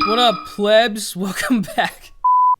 What up, plebs? Welcome back.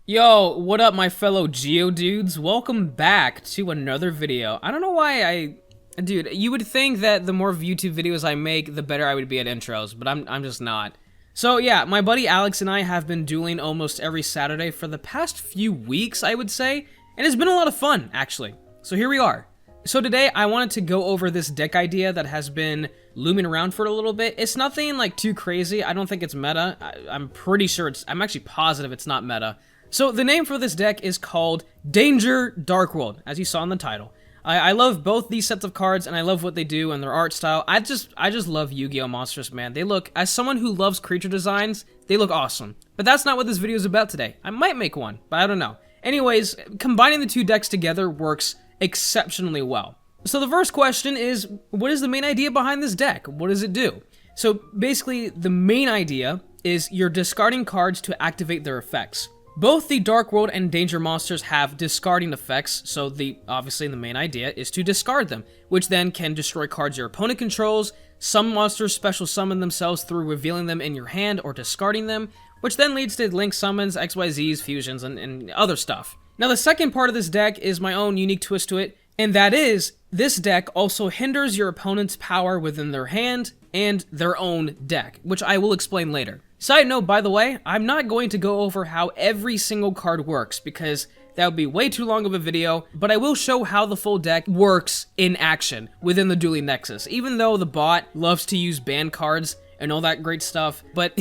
Yo, what up, my fellow Geodudes? Welcome back to another video. I don't know why Dude, you would think that the more YouTube videos I make, the better I would be at intros, but I'm just not. So yeah, my buddy Alex and I have been dueling almost every Saturday for the past few weeks, I would say, and it's been a lot of fun, actually. So here we are. So today, I wanted to go over this deck idea that has been looming around for a little bit. It's nothing, like, too crazy. I don't think it's meta. I'm pretty sure I'm actually positive it's not meta. So the name for this deck is called Danger Dark World, as you saw in the title. I love both these sets of cards, and I love what they do and their art style. I just love Yu-Gi-Oh! Monsters, man. They look, as someone who loves creature designs, they look awesome. But that's not what this video is about today. I might make one, but I don't know. Anyways, combining the two decks together works exceptionally well. So the first question is, what is the main idea behind this deck? What does it do? So basically, the main idea is you're discarding cards to activate their effects. Both the Dark World and Danger monsters have discarding effects, so obviously the main idea is to discard them, which then can destroy cards your opponent controls. Some monsters special summon themselves through revealing them in your hand or discarding them, which then leads to link summons, XYZs, fusions, and other stuff. Now the second part of this deck is my own unique twist to it, and that is, this deck also hinders your opponent's power within their hand and their own deck, which I will explain later. Side note, by the way, I'm not going to go over how every single card works, because that would be way too long of a video, but I will show how the full deck works in action within the Dueling Nexus, even though the bot loves to use ban cards and all that great stuff, but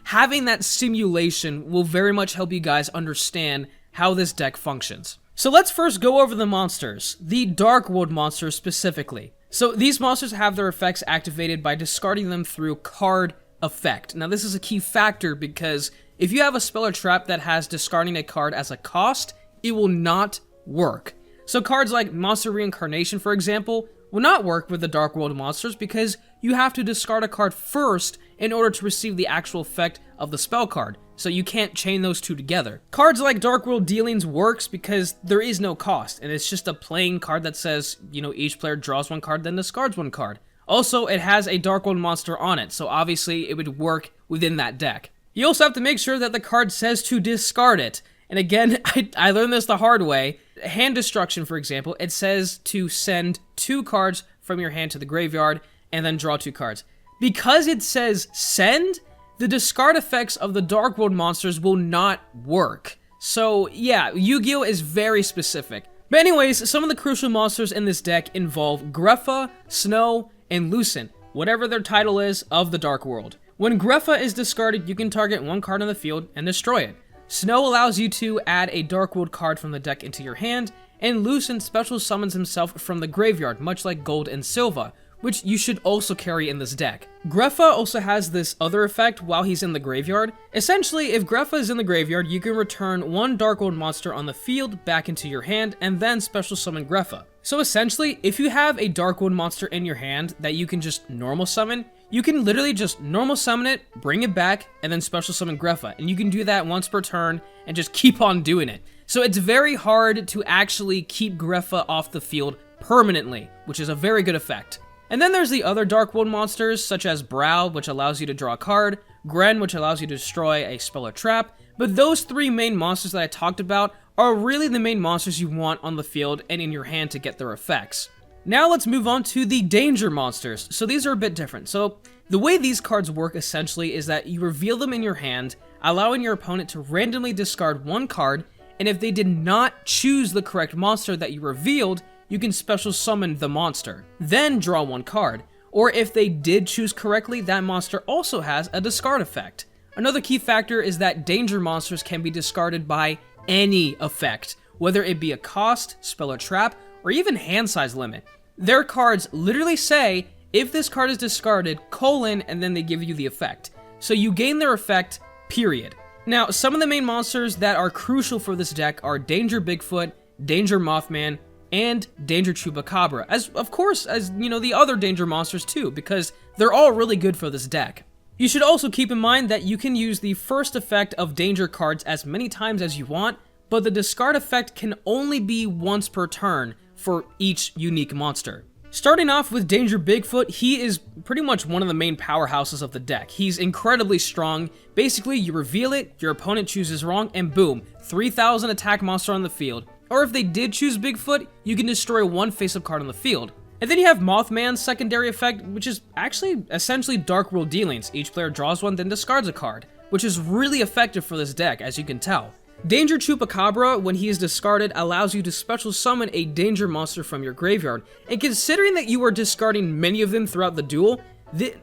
having that simulation will very much help you guys understand how this deck functions. So let's first go over the monsters, the Dark World monsters specifically. So these monsters have their effects activated by discarding them through card effect. Now this is a key factor because if you have a spell or trap that has discarding a card as a cost, it will not work. So cards like Monster Reincarnation, for example, will not work with the Dark World monsters because you have to discard a card first in order to receive the actual effect of the spell card. So you can't chain those two together. Cards like Dark World Dealings works because there is no cost, and it's just a plain card that says, you know, each player draws one card, then discards one card. Also, it has a Dark World monster on it, so obviously it would work within that deck. You also have to make sure that the card says to discard it. And again, I learned this the hard way. Hand Destruction, for example, it says to send 2 cards from your hand to the graveyard and then draw 2 cards. Because it says send, the discard effects of the Dark World monsters will not work. So yeah, Yu-Gi-Oh! Is very specific. But anyways, some of the crucial monsters in this deck involve Grepha, Snow, and Lucent, whatever their title is of the Dark World. When Grepha is discarded, you can target 1 card on the field and destroy it. Snow allows you to add a Dark World card from the deck into your hand, and Lucent special summons himself from the graveyard, much like Gold and Silva, which you should also carry in this deck. Grepha also has this other effect while he's in the graveyard. Essentially, if Grepha is in the graveyard, you can return 1 Dark World monster on the field back into your hand, and then special summon Grepha. So essentially, if you have a Dark World monster in your hand that you can just normal summon, you can literally just normal summon it, bring it back, and then special summon Grepha. And you can do that once per turn, and just keep on doing it. So it's very hard to actually keep Grepha off the field permanently, which is a very good effect. And then there's the other Dark World monsters, such as Brow, which allows you to draw a card, Gren, which allows you to destroy a spell or trap, but those 3 main monsters that I talked about are really the main monsters you want on the field and in your hand to get their effects. Now let's move on to the Danger monsters. So these are a bit different. So the way these cards work essentially is that you reveal them in your hand, allowing your opponent to randomly discard 1 card, and if they did not choose the correct monster that you revealed, you can special summon the monster, then draw 1 card. Or if they did choose correctly, that monster also has a discard effect. Another key factor is that Danger monsters can be discarded by any effect, whether it be a cost, spell or trap, or even hand size limit. Their cards literally say, if this card is discarded, and then they give you the effect. So you gain their effect, period. Now, some of the main monsters that are crucial for this deck are Danger Bigfoot, Danger Mothman, and Danger Chupacabra, as of course as, you know, the other Danger monsters too, because they're all really good for this deck. You should also keep in mind that you can use the first effect of Danger cards as many times as you want, but the discard effect can only be once per turn for each unique monster. Starting off with Danger Bigfoot, he is pretty much one of the main powerhouses of the deck. He's incredibly strong. Basically, you reveal it, your opponent chooses wrong, and boom, 3,000 attack monster on the field. Or if they did choose Bigfoot, you can destroy one face-up card on the field. And then you have Mothman's secondary effect, which is actually essentially Dark World dealings. Each player draws one, then discards a card, which is really effective for this deck, as you can tell. Danger Chupacabra, when he is discarded, allows you to special summon a danger monster from your graveyard, and considering that you are discarding many of them throughout the duel,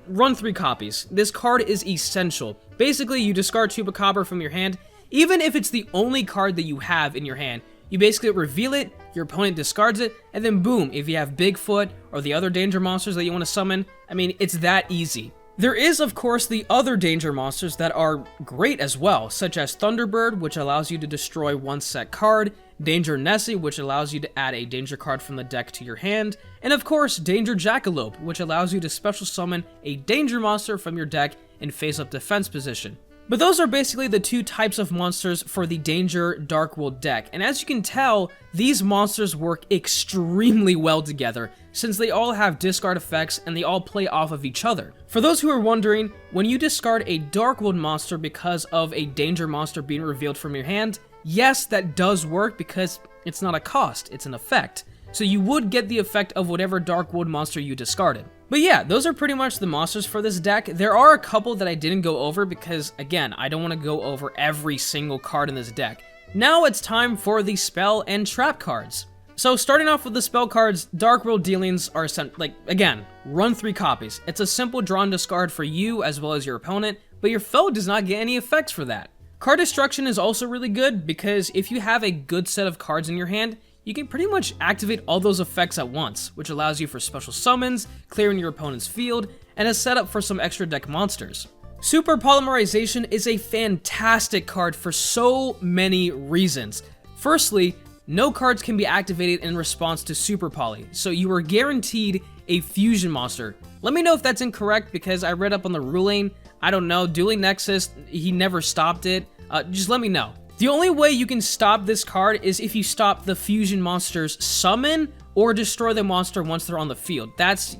run 3 copies. This card is essential. Basically, you discard Chupacabra from your hand, even if it's the only card that you have in your hand. You basically reveal it, your opponent discards it, and then boom, if you have Bigfoot or the other danger monsters that you want to summon, I mean, it's that easy. There is, of course, the other danger monsters that are great as well, such as Thunderbird, which allows you to destroy one set card, Danger Nessie, which allows you to add a danger card from the deck to your hand, and of course, Danger Jackalope, which allows you to special summon a danger monster from your deck in face-up defense position. But those are basically the 2 types of monsters for the Danger Dark World deck, and as you can tell, these monsters work extremely well together, since they all have discard effects and they all play off of each other. For those who are wondering, when you discard a Dark World monster because of a danger monster being revealed from your hand, yes, that does work because it's not a cost, it's an effect. So you would get the effect of whatever Dark World monster you discarded. But yeah, those are pretty much the monsters for this deck. There are a couple that I didn't go over because, again, I don't want to go over every single card in this deck. Now it's time for the spell and trap cards. So starting off with the spell cards, Dark World dealings are again, run 3 copies. It's a simple draw and discard for you as well as your opponent, but your foe does not get any effects for that. Card destruction is also really good because if you have a good set of cards in your hand, you can pretty much activate all those effects at once, which allows you for special summons, clearing your opponent's field, and a setup for some extra deck monsters. Super Polymerization is a fantastic card for so many reasons. Firstly, no cards can be activated in response to Super Poly, so you are guaranteed a fusion monster. Let me know if that's incorrect because I read up on the ruling. I don't know, Dueling Nexus, he never stopped it. Just let me know. The only way you can stop this card is if you stop the fusion monster's summon or destroy the monster once they're on the field.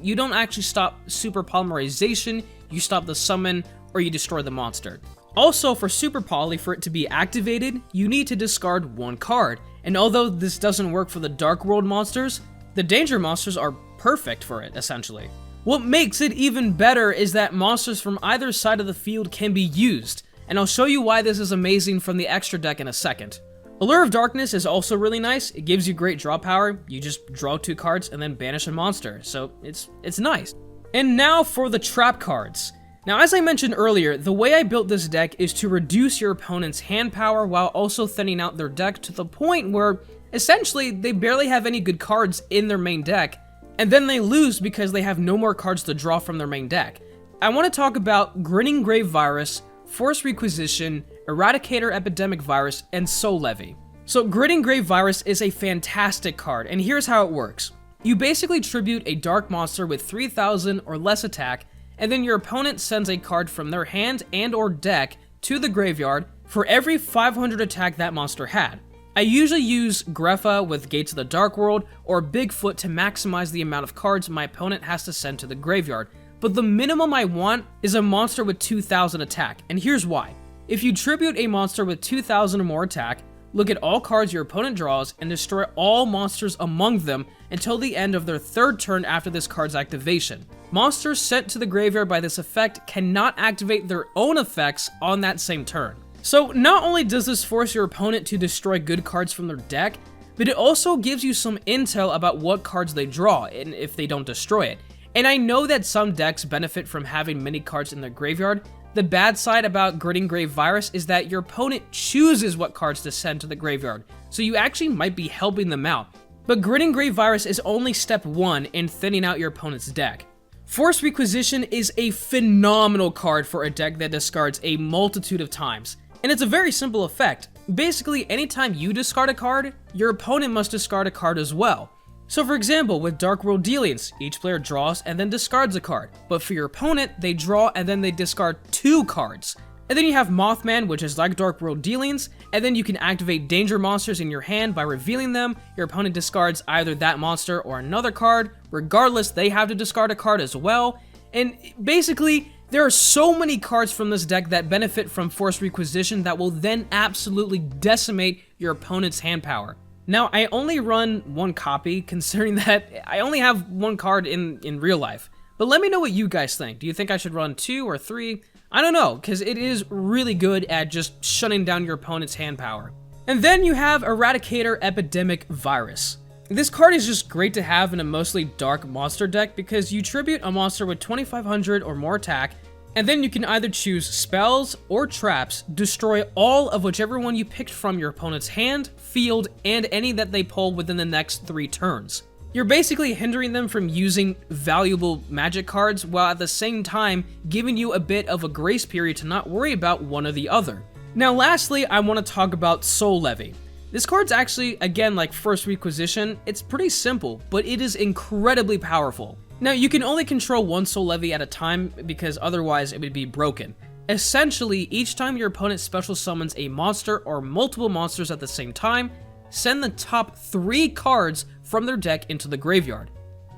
You don't actually stop Super Polymerization, you stop the summon or you destroy the monster. Also, for Super Poly, for it to be activated, you need to discard 1 card. And although this doesn't work for the Dark World monsters, the danger monsters are perfect for it, essentially. What makes it even better is that monsters from either side of the field can be used, and I'll show you why this is amazing from the extra deck in a second. Allure of Darkness is also really nice. It gives you great draw power. You just draw 2 cards and then banish a monster, so it's nice. And now for the trap cards. Now, as I mentioned earlier, the way I built this deck is to reduce your opponent's hand power while also thinning out their deck to the point where, essentially, they barely have any good cards in their main deck, and then they lose because they have no more cards to draw from their main deck. I want to talk about Grinning Grave Virus, Force Requisition, Eradicator Epidemic Virus, and Soul Levy. So Grinning Grave Virus is a fantastic card, and here's how it works. You basically tribute a dark monster with 3,000 or less attack, and then your opponent sends a card from their hand and or deck to the graveyard for every 500 attack that monster had. I usually use Grepha with Gates of the Dark World or Bigfoot to maximize the amount of cards my opponent has to send to the graveyard, but the minimum I want is a monster with 2,000 attack, and here's why. If you tribute a monster with 2,000 or more attack, look at all cards your opponent draws and destroy all monsters among them until the end of their 3rd turn after this card's activation. Monsters sent to the graveyard by this effect cannot activate their own effects on that same turn. So not only does this force your opponent to destroy good cards from their deck, but it also gives you some intel about what cards they draw and if they don't destroy it. And I know that some decks benefit from having many cards in their graveyard. The bad side about Grinning Grave Virus is that your opponent chooses what cards to send to the graveyard, so you actually might be helping them out. But Grinning Grave Virus is only step 1 in thinning out your opponent's deck. Force Requisition is a phenomenal card for a deck that discards a multitude of times, and it's a very simple effect. Basically, anytime you discard a card, your opponent must discard a card as well. So for example, with Dark World Dealings, each player draws and then discards a card, but for your opponent, they draw and then they discard 2 cards. And then you have Mothman, which is like Dark World dealings, and then you can activate danger monsters in your hand by revealing them. Your opponent discards either that monster or another card. Regardless, they have to discard a card as well. And basically, there are so many cards from this deck that benefit from Forced Requisition that will then absolutely decimate your opponent's hand power. Now, I only run one copy, considering that I only have one card in real life. But let me know what you guys think. Do you think I should run 2 or 3? I don't know, because it is really good at just shutting down your opponent's hand power. And then you have ERADICATOR Epidemic Virus. This card is just great to have in a mostly dark monster deck because you tribute a monster with 2500 or more attack, and then you can either choose spells or traps, destroy all of whichever one you picked from your opponent's hand, field, and any that they pull within the next 3 turns. You're basically hindering them from using valuable magic cards while at the same time giving you a bit of a grace period to not worry about one or the other. Now lastly, I want to talk about Soul Levy. This card's actually, again, like Forced Requisition, it's pretty simple, but it is incredibly powerful. Now you can only control one Soul Levy at a time because otherwise it would be broken. Essentially, each time your opponent special summons a monster or multiple monsters at the same time, send the top 3 cards from their deck into the graveyard.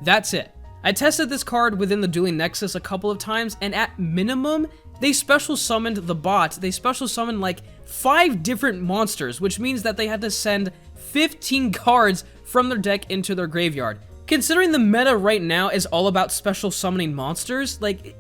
That's it. I tested this card within the Dueling Nexus a couple of times, and at minimum, they special summoned the bot. They special summoned like 5 different monsters, which means that they had to send 15 cards from their deck into their graveyard. Considering the meta right now is all about special summoning monsters, like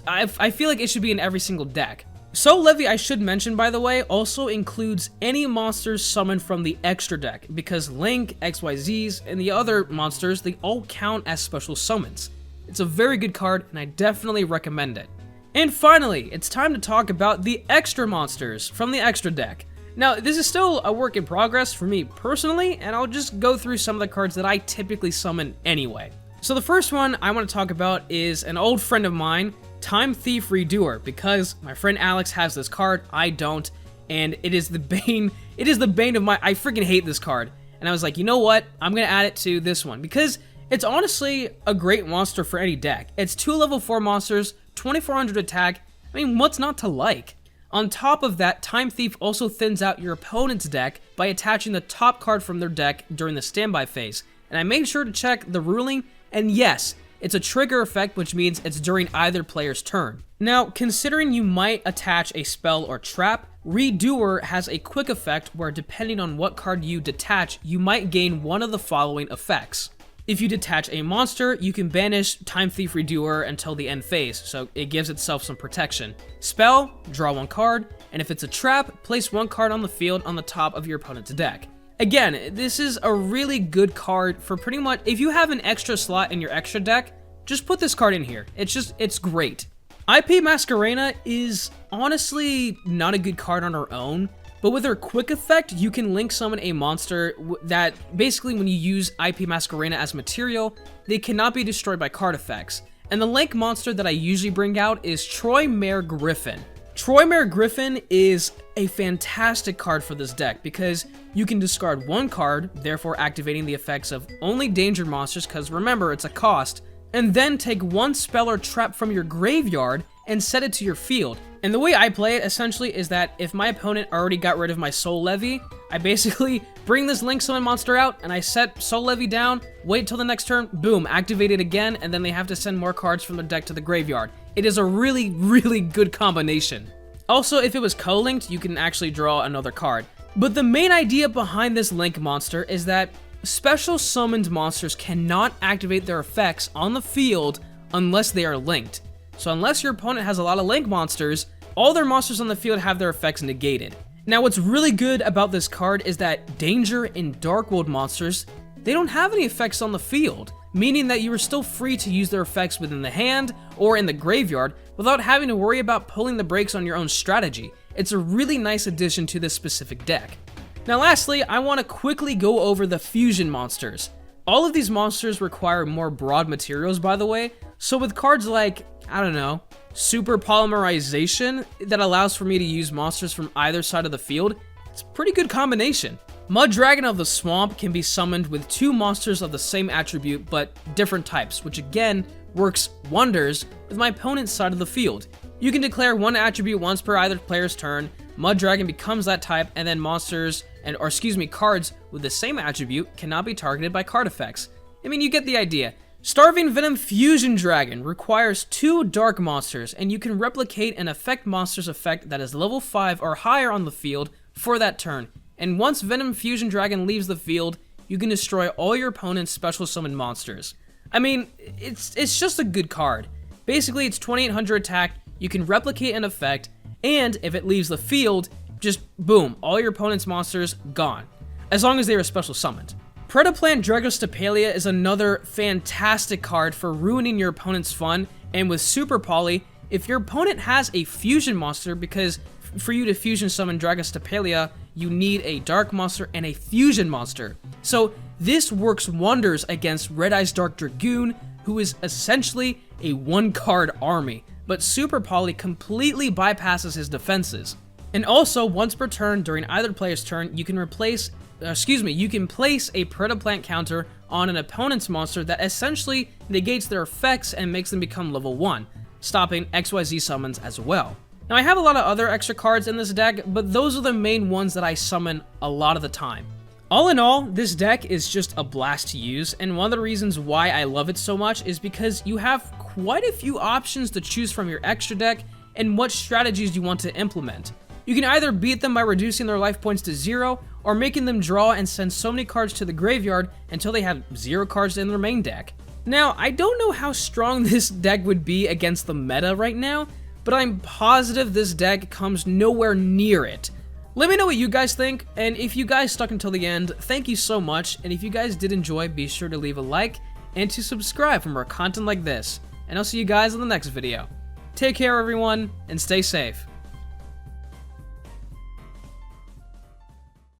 I feel like it should be in every single deck. Soul Levy, I should mention by the way, also includes any monsters summoned from the extra deck, because Link, XYZs, and the other monsters, they all count as special summons. It's a very good card, and I definitely recommend it. And finally, it's time to talk about the extra monsters from the extra deck. Now, this is still a work in progress for me personally, and I'll just go through some of the cards that I typically summon anyway. So the first one I want to talk about is an old friend of mine, Time Thief Redoer, because my friend Alex has this card, I don't, and it is the bane of my, I freaking hate this card. And I was like, you know what, I'm gonna add it to this one, because it's honestly a great monster for any deck. It's 2 level 4 monsters, 2400 attack, I mean, what's not to like? On top of that, Time Thief also thins out your opponent's deck by attaching the top card from their deck during the standby phase. And I made sure to check the ruling, and yes, it's a trigger effect, which means it's during either player's turn. Now, considering you might attach a spell or trap, Redoer has a quick effect where depending on what card you detach, you might gain one of the following effects. If you detach a monster, you can banish Time Thief Redoer until the end phase, so it gives itself some protection. Spell, draw 1 card, and if it's a trap, place 1 card on the field on the top of your opponent's deck. Again, this is a really good card for pretty much, if you have an extra slot in your extra deck, just put this card in here. It's great. IP Masquerena is honestly not a good card on her own, but with her quick effect, you can link summon a monster that basically when you use IP Masquerena as material, they cannot be destroyed by card effects. And the link monster that I usually bring out is Troymare Griffin. Troymare Griffin is a fantastic card for this deck because you can discard 1 card, therefore activating the effects of only danger monsters, because remember, it's a cost, and then take 1 spell or trap from your graveyard and set it to your field. And the way I play it essentially is that if my opponent already got rid of my Soul Levy, I basically bring this Link Summon monster out and I set Soul Levy down, wait till the next turn, boom, activate it again, and then they have to send more cards from their deck to the graveyard. It is a really, really good combination. Also, if it was co-linked, you can actually draw another card. But the main idea behind this Link monster is that special summoned monsters cannot activate their effects on the field unless they are linked. So unless your opponent has a lot of Link monsters, all their monsters on the field have their effects negated. Now what's really good about this card is that Danger and Dark World monsters, they don't have any effects on the field, meaning that you are still free to use their effects within the hand or in the graveyard without having to worry about pulling the brakes on your own strategy. It's a really nice addition to this specific deck. Now lastly, I want to quickly go over the fusion monsters. All of these monsters require more broad materials, by the way, so with cards like, I don't know, Super Polymerization that allows for me to use monsters from either side of the field, it's a pretty good combination. Mud Dragon of the Swamp can be summoned with 2 monsters of the same attribute but different types, which again works wonders with my opponent's side of the field. You can declare one attribute once per either player's turn. Mud Dragon becomes that type, and then cards with the same attribute cannot be targeted by card effects. I mean, you get the idea. Starving Venom Fusion Dragon requires 2 dark monsters, and you can replicate an effect monster's effect that is level 5 or higher on the field for that turn. And once Venom Fusion Dragon leaves the field, you can destroy all your opponent's special summon monsters. I mean, it's just a good card. Basically, it's 2800 attack, you can replicate an effect, and if it leaves the field, just boom, all your opponent's monsters gone. As long as they are special summoned. Predaplant Dragostapelia is another fantastic card for ruining your opponent's fun, and with Super Poly, if your opponent has a fusion monster, because for you to fusion summon Dragostapelia, you need a dark monster and a fusion monster. So this works wonders against Red Eye's Dark Dragoon, who is essentially a 1-card army, but Super Poly completely bypasses his defenses. And also, once per turn during either player's turn, you can place a Predaplant counter on an opponent's monster that essentially negates their effects and makes them become level 1, stopping XYZ summons as well. Now I have a lot of other extra cards in this deck, but those are the main ones that I summon a lot of the time. All in all, this deck is just a blast to use, and one of the reasons why I love it so much is because you have quite a few options to choose from your extra deck and what strategies you want to implement. You can either beat them by reducing their life points to 0, or making them draw and send so many cards to the graveyard until they have 0 cards in their main deck. Now, I don't know how strong this deck would be against the meta right now, but I'm positive this deck comes nowhere near it. Let me know what you guys think, and if you guys stuck until the end, thank you so much, and if you guys did enjoy, be sure to leave a like, and to subscribe for more content like this, and I'll see you guys in the next video. Take care everyone, and stay safe.